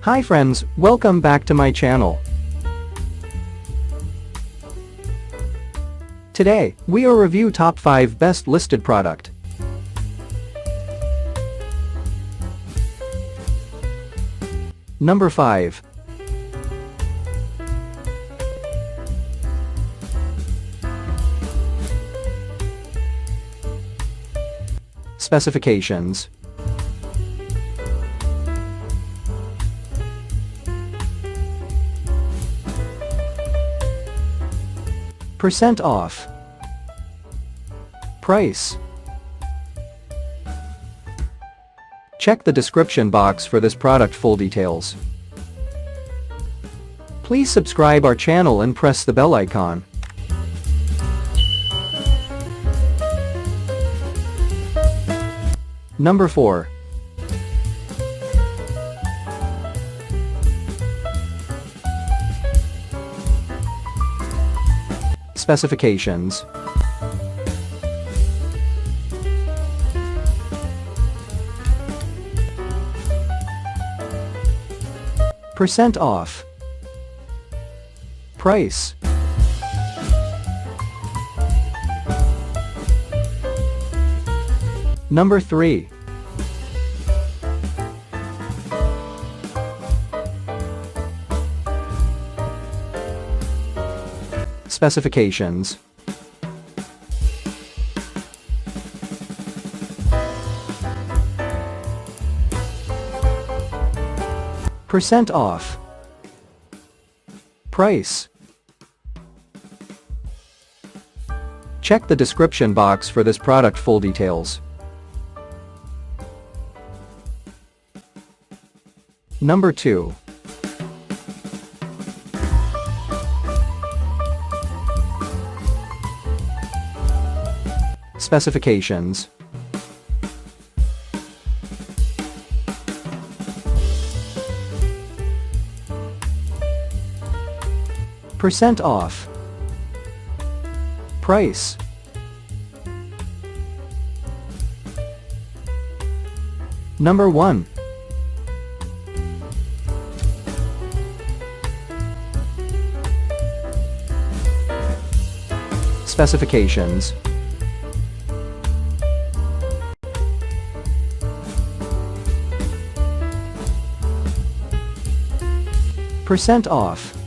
Hi friends, welcome back to my channel. Today, we will review top 5 best listed product. Number 5. Specifications. Percent off. Price. Check the description box for this product full details. Please subscribe our channel and press the bell icon. Number 4. Specifications. Percent off. Price. Number 3. Specifications. Percent off. Price. Check the description box for this product full details. Number 2. Specifications. Percent off. Price. Number 1. Specifications. Percent off.